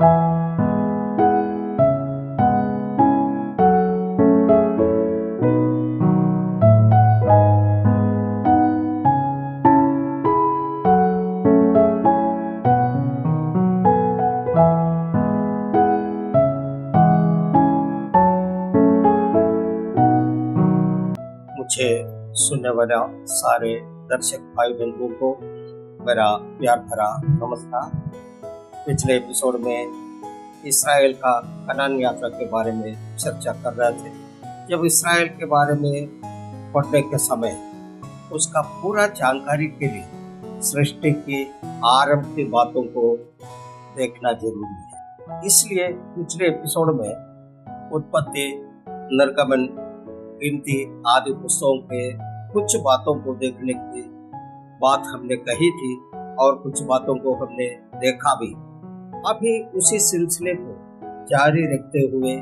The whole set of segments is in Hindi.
मुझे सुनने वाला सारे दर्शक भाई बंधुओं को मेरा प्यार भरा नमस्कार। पिछले एपिसोड में इस्राएल का कनान यात्रा के बारे में चर्चा कर रहे थे। जब इस्राएल के बारे में पढ़ने के समय उसका पूरा जानकारी के लिए सृष्टि की आरंभ की बातों को देखना जरूरी है। इसलिए पिछले एपिसोड में उत्पत्ति, निर्गमन, गिनती आदि पुस्तकों के कुछ बातों को देखने की बात हमने कही थी और कुछ बातों को हमने देखा भी। अभी उसी सिलसिले को जारी रखते हुए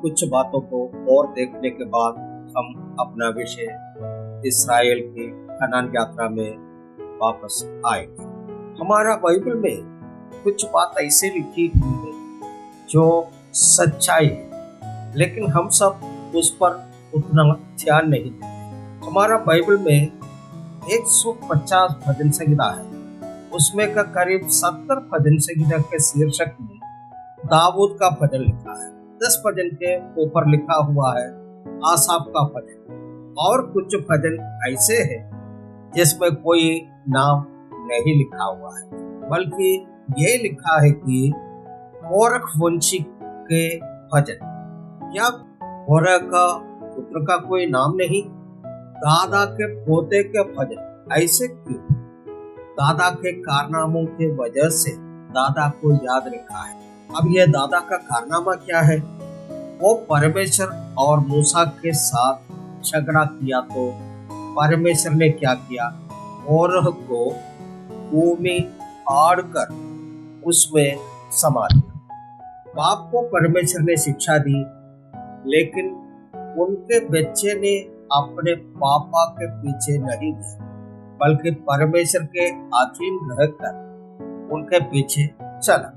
कुछ बातों को और देखने के बाद हम अपना विषय इस्राएल की कनान यात्रा में वापस आएंगे। हमारा बाइबल में कुछ बात ऐसे लिखी हुई है जो सच्चाई है, लेकिन हम सब उस पर उतना ध्यान नहीं देते। हमारा बाइबल में 150 भजन संहिता है, उसमें का करीब 70 भजन संहिता के शीर्षक में दाऊद का भजन लिखा है। 10 भजन के ऊपर लिखा हुआ है आसाफ का भजन, और कुछ भजन ऐसे हैं जिसमें कोई नाम नहीं लिखा हुआ है, बल्कि ये लिखा है कि कोरह वंशी के भजन। या कोरह का पुत्र का कोई नाम नहीं, दादा के पोते के भजन। ऐसे क्यों? दादा के कारनामों के वजह से दादा को याद रखा है। अब यह दादा का कारनामा क्या है? वो परमेश्वर और मूसा के साथ झगड़ा किया तो परमेश्वर ने क्या किया? कोरह को भूमि फाड़ कर उसमें समा दिया। बाप को परमेश्वर ने शिक्षा दी, लेकिन उनके बच्चे ने अपने पापा के पीछे नहीं गए, बल्कि परमेश्वर के अधीन रहकर उनके पीछे चला।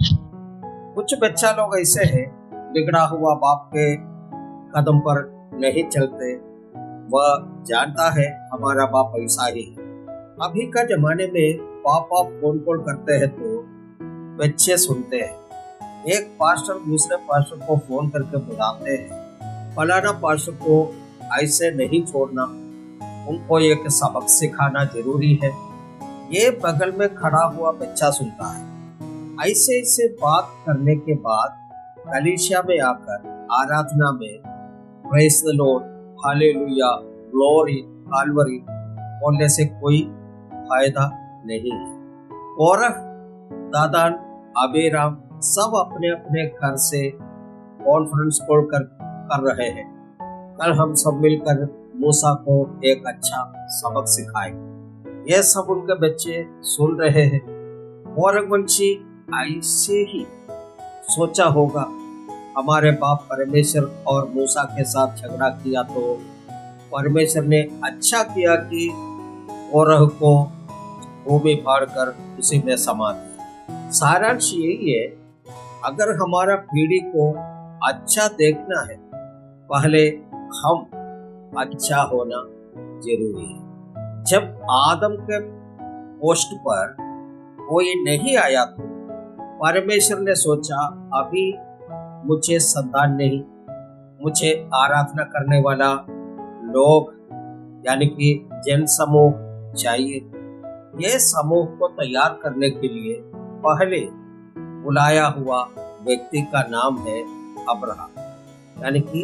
कुछ बच्चा लोग ऐसे हैं, बिगड़ा हुआ बाप के कदम पर नहीं चलते। वह जानता है हमारा बाप ऐसा ही है। अभी का जमाने में पापा फोन कॉल करते हैं तो बच्चे सुनते हैं। एक पास्टर दूसरे पास्टर को फोन करके बुलाते हैं, फलाना पास्टर को ऐसे नहीं छोड़ना, उनको एक सबक सिखाना जरूरी है। ये बगल में खड़ा हुआ बच्चा सुनता है। ऐसे ऐसे बात करने के बाद कलीसिया में आकर आराधना में praise the Lord, hallelujah, glory, Calvary बोलने से कोई फायदा नहीं है। कोरह, दादान, अबीराम सब अपने अपने घर से कॉन्फ्रेंस कॉल कर रहे हैं। कल हम सब मिलकर मूसा को एक अच्छा सबक सिखाएंगे। ये सब उनके बच्चे सुन रहे हैं। कोरह वंशी ऐसे ही सोचा होगा, हमारे बाप परमेश्वर और मूसा के साथ झगड़ा किया तो परमेश्वर ने अच्छा किया कि कोरह को भूमि फाड़ कर उसी में समा दिया। सारांश यही है, अगर हमारा पीढ़ी को अच्छा देखना है, पहले हम अच्छा होना जरूरी है। जब आदम के पोस्ट पर कोई नहीं आया तो परमेश्वर ने सोचा, अभी मुझे संतान नहीं, मुझे आराधना करने वाला लोग यानी कि जन समूह चाहिए। यह समूह को तैयार करने के लिए पहले बुलाया हुआ व्यक्ति का नाम है अब्राहम, यानी कि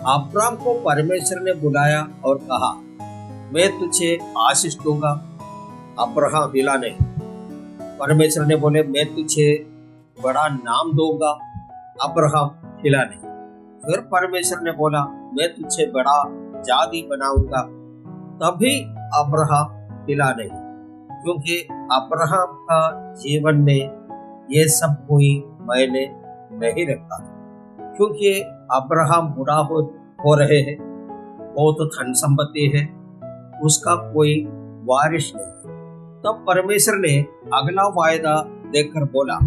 अब्राम को परमेश्वर ने बुलाया और कहा, मैं तुझे आशीष दूंगा। अब्राहम हिला नहीं। परमेश्वर ने बोले, मैं तुझे बड़ा नाम दूंगा। अब्राहम हिला नहीं। फिर परमेश्वर ने बोला, मैं तुझे बड़ा जाति बनाऊंगा। तभी अब्राहम हिला नहीं, क्योंकि अब्राहम का जीवन में ये सब कोई मायने नहीं रखता, क्योंकि अब्राहम बूढ़ा हो रहे हैं, बहुत धन संपत्ति है, उसका कोई वारिस नहीं। तब परमेश्वर ने अगला वायदा देकर बोला,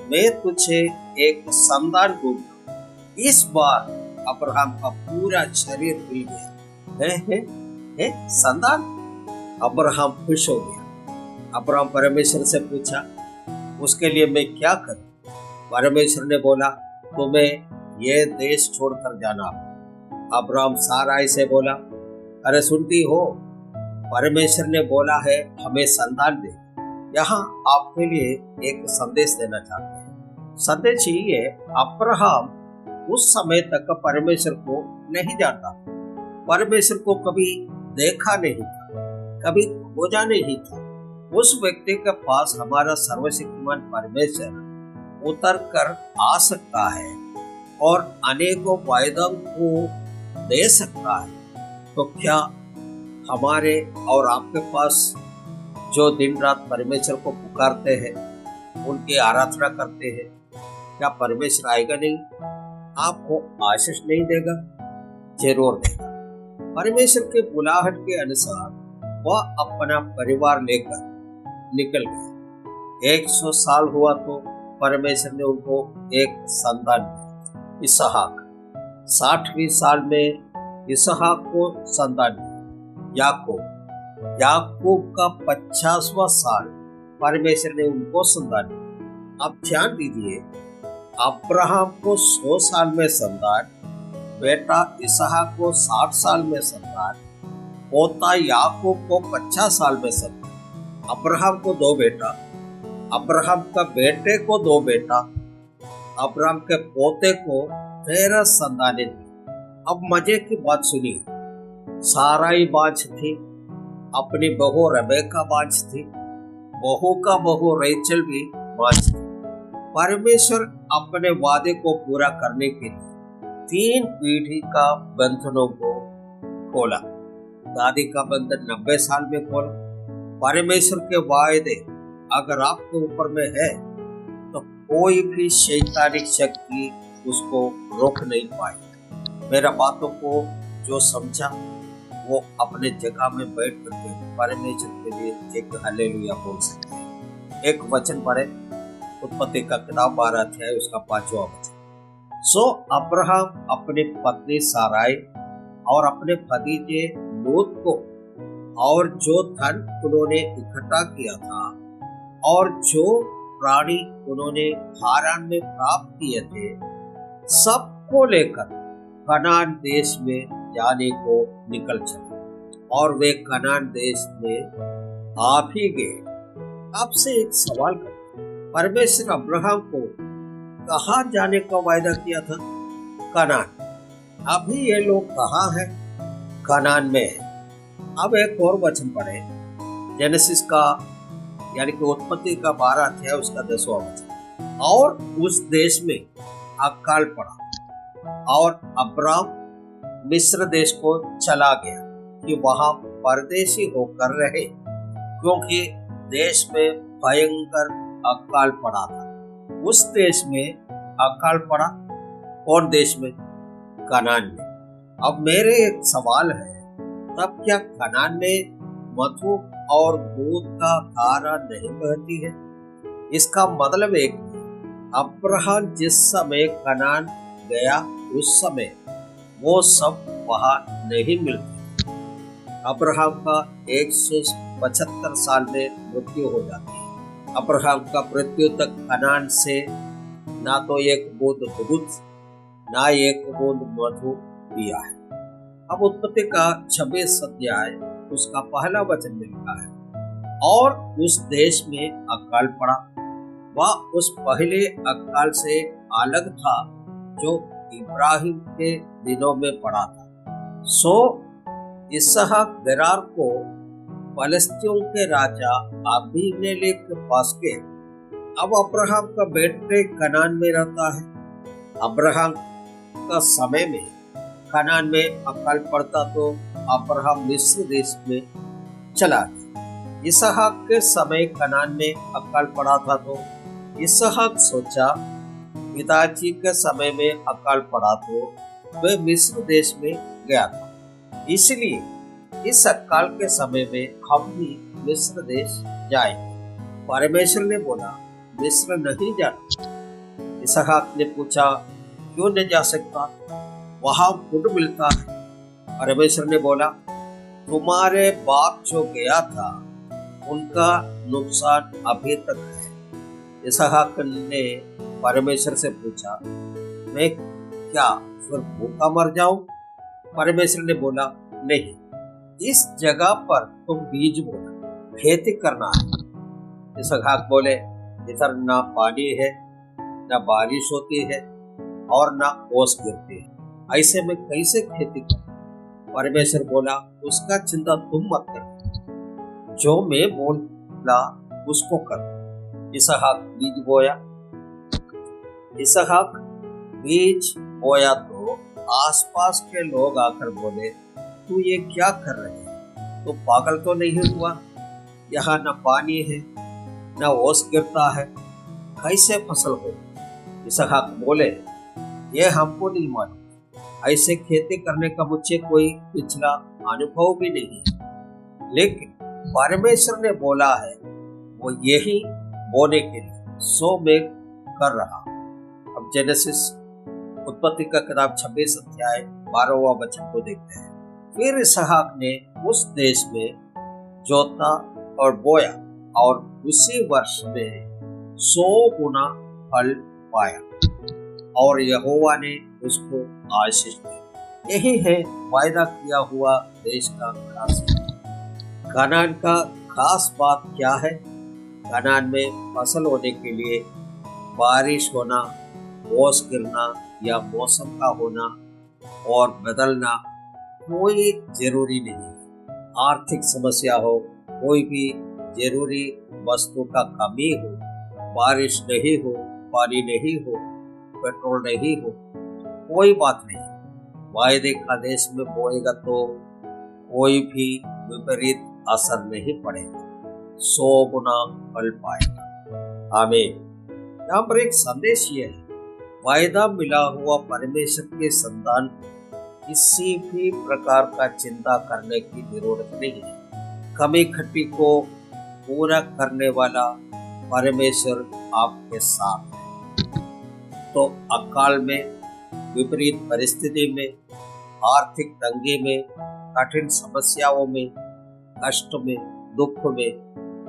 मैं तुझे एक संतान दूंगा। इस बार अब्राहम का पूरा शरीर हिल गया। है संतान? अब्राहम खुश हो गया। अब्राहम परमेश्वर से पूछा, उसके लिए मैं क्या करूं? परमेश्वर ने बोला, तुम्हें ये देश छोड़कर जाना। अब्राहम साराई से बोला, अरे सुनती हो, परमेश्वर ने बोला है हमें संतान दे। यहाँ आपके लिए एक संदेश देना चाहते हैं। संदेश ये, अब्राहम उस समय तक परमेश्वर को नहीं जानता, परमेश्वर को कभी देखा नहीं था, कभी खोजा नहीं था। उस व्यक्ति के पास हमारा सर्वशक्तिमान परमेश्वर उतर कर आ सकता है और अनेकों वायदों को दे सकता है। तो क्या हमारे और आपके पास जो दिन रात परमेश्वर को पुकारते हैं, उनकी आराधना करते हैं, क्या परमेश्वर आएगा नहीं? आपको आशीष नहीं देगा? जरूर देगा। परमेश्वर के बुलाहट के अनुसार वह अपना परिवार लेकर निकल गया। 100 साल हुआ तो परमेश्वर ने उनको एक संतान दिया, इसहाक। 60वीं साल में इसहाक को संतान दिया, याकूब। याकूब का 50वां साल परमेश्वर ने उनको संतान दिया। अब ध्यान दीजिए, अब्राहम को 100 साल में संतान, बेटा इसहाक को 60 साल में संतान, पोता याकूब को 50 साल में संतान। अब्राहम को 2 बेटा, अब्राहम का बेटे को 2 बेटा, अब्राहम के पोते को 13 संतानें थी। अब मजे की बात सुनिए, साराई बांझ थी, अपनी बहू रेबेका बांझ थी, बहू का बहू रेचल भी बांझ थी। परमेश्वर अपने वादे को पूरा करने के लिए 3 पीढ़ी का बंधनों को खोला। दादी का बंधन 90 साल में खोला। परमेश्वर के वायदे अगर आपके ऊपर में है तो कोई भी शैतानिक शक्ति उसको रोक नहीं पाएगी। मेरा बातों को जो समझा वो अपने जगह में बैठ करके परमेश्वर के लिए एक हालेलुया बोल सकते हैं। एक वचन पढ़े, उत्पत्ति का किताब 12 अध्याय उसका 5वां वचन। सो अब्राहम अपनी पत्नी साराई और अपने भतीजे लूत को और जो धन उन्होंने इकट्ठा किया था और जो प्राणी उन्होंने हारान में प्राप्त किए थे, सबको लेकर कनान देश में जाने को निकल चले और वे कनान देश में आ भी गए। आपसे एक सवाल कर, परमेश्वर अब्राहम को कहाँ जाने का वायदा किया था? कनान। अभी ये लोग कहाँ हैं? कनान में है। अब एक और वचन पढ़े, जेनेसिस का यानी कि उत्पत्ति का 12 अध्याय उसका 10वां वचन। और उस देश में अकाल पड़ा और अब्राम मिस्र देश को चला गया कि वहां परदेशी होकर रहे, क्योंकि देश में भयंकर अकाल पड़ा था। उस देश में अकाल पड़ा। कौन देश में? कनान में। अब मेरे एक सवाल है, तब क्या कनान में मधु और दूध का धारा नहीं बहती है? इसका मतलब एक, अब्राहम जिस समय कनान गया उस समय वो सब वहां नहीं मिलते। अब्राहम का 175 साल में मृत्यु हो जाती है। अब्राहम का मृत्यु तक कनान से ना तो एक बूंद दूध ना एक बूंद मधु पिया है। अब उत्पत्ति का 26 अध्याय उसका पहला वचन में लिखा है, और उस देश में अकाल पड़ा। वह उस पहले अकाल से अलग था जो इब्राहिम के दिनों में पड़ा था। सो इसहाक गेरार को फलस्तियों के राजा अबीमेलेक के पास गए। अब अब्राहम का बेटे कनान में रहता है। अब्राहम का समय में कनान में अकाल पड़ता तो अब्राहम मिस्र देश में चला गया। इसहाक के समय कनान में अकाल पड़ा था तो इसहाक सोचा, पिताजी के समय में अकाल पड़ा तो वह मिस्र देश में गया था, इसलिए इस अकाल के समय में हम भी मिस्र देश जाएंगे। परमेश्वर ने बोला, मिस्र नहीं जाना, इसहाक ने पूछा, क्यों नहीं जा सकता? वहां फूड मिलता है। परमेश्वर ने बोला, तुम्हारे बाप जो गया था उनका नुकसान अभी तक है। इसहाक ने परमेश्वर से पूछा, मैं क्या फिर भूखा मर जाऊं? परमेश्वर ने बोला, नहीं, इस जगह पर तुम बीज बोना, खेती करना है। इसहाक बोले, इधर ना पानी है, ना बारिश होती है और ना ओस गिरती है, ऐसे में कैसे खेती करूं? परमेश्वर बोला, उसका चिंता तुम मत करो, जो मैं बोला उसको कर। इसहाक बीज बोया। इसहाक बीज बोया तो आसपास के लोग आकर बोले, तू ये क्या कर रहे है? तू पागल तो नहीं हुआ? यहाँ न पानी है न ओस गिरता है, कैसे फसल हो? इसहाक बोले, ये हमको नहीं मालूम, ऐसे खेती करने का मुझे कोई पिछला अनुभव भी नहीं है, लेकिन परमेश्वर ने बोला है वो यही बोने के लिए, सो मैं कर रहा। अब जेनेसिस उत्पत्ति का किताब 26 अध्याय 12वां वचन को देखते हैं। फिर इसहाक ने उस देश में जोता और बोया और उसी वर्ष में 100 गुना फल पाया और यहोवा ने उसको आशीष दी। यही है वायदा किया हुआ देश का खास। कनान का खास बात क्या है? कनान में फसल होने के लिए बारिश होना, ओस गिरना या मौसम का होना और बदलना कोई जरूरी नहीं। आर्थिक समस्या हो, कोई भी जरूरी वस्तु का कमी हो, बारिश नहीं हो, पानी नहीं हो, पेट्रोल नहीं हो, कोई बात नहीं। वायदे का देश में बोएगा तो कोई भी विपरीत असर नहीं पड़ेगा, 100 गुना फल पाएगा। आमीन। यहाँ पर एक संदेश ये है, वायदा मिला हुआ परमेश्वर के संतान किसी भी प्रकार का चिंता करने की जरूरत नहीं है। कमी खट्टी को पूरा करने वाला परमेश्वर आपके साथ है। तो अकाल में, विपरीत परिस्थिति में, आर्थिक तंगी में, कठिन समस्याओं में, कष्ट में, दुख में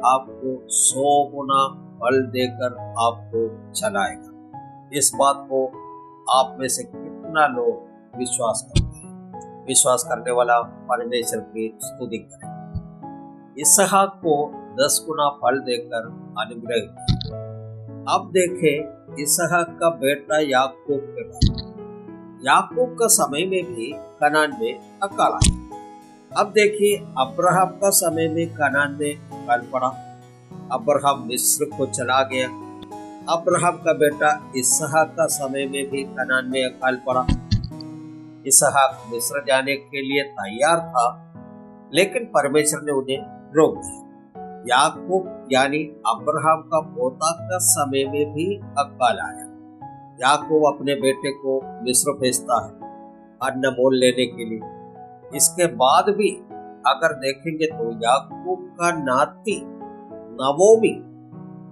आपको 100 गुना फल देकर आपको चलाएगा। इस बात को आप में से कितना लोग विश्वास करते हैं? विश्वास करने वाला परमेश्वर की स्तुति करें। इसहाक को 10 गुना फल देकर अनुग्रह किया। अब देखें इसहाक का बेटा याकूब के बारे में। याकूब का समय में भी कनान में अकाल आया। अब देखिए अब्राहम का समय में कनान में अकाल पड़ा। अब्राहम मिस्र को चला गया। अब्राहम का बेटा इसहाक का समय में भी कनान में अकाल पड़ा। इसहाक मिस्र जाने के लिए तैयार था, लेकिन परमेश्वर ने उन्हें रोक दिया। याकूब यानी अब्राहम का पोता का समय में भी अकाल आया। याकूब अपने बेटे को मिस्र भेजता है अन्न मोल लेने के लिए। इसके बाद भी अगर देखेंगे तो याकूब का नाती नवोमी,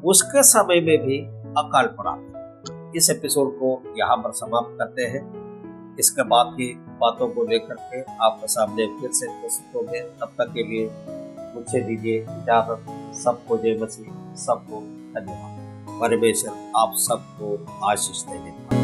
उसके समय में भी अकाल पड़ा। इस एपिसोड को यहाँ पर समाप्त करते हैं। इसके बाकी बातों को लेकर के आपके सामने फिर से प्रस्तुत होंगे। तब तक के लिए मुझे दीजिए इजाजत। सबको जय मसीह, सबको धन्यवाद। परमेश्वर आप सबको आशीष देने।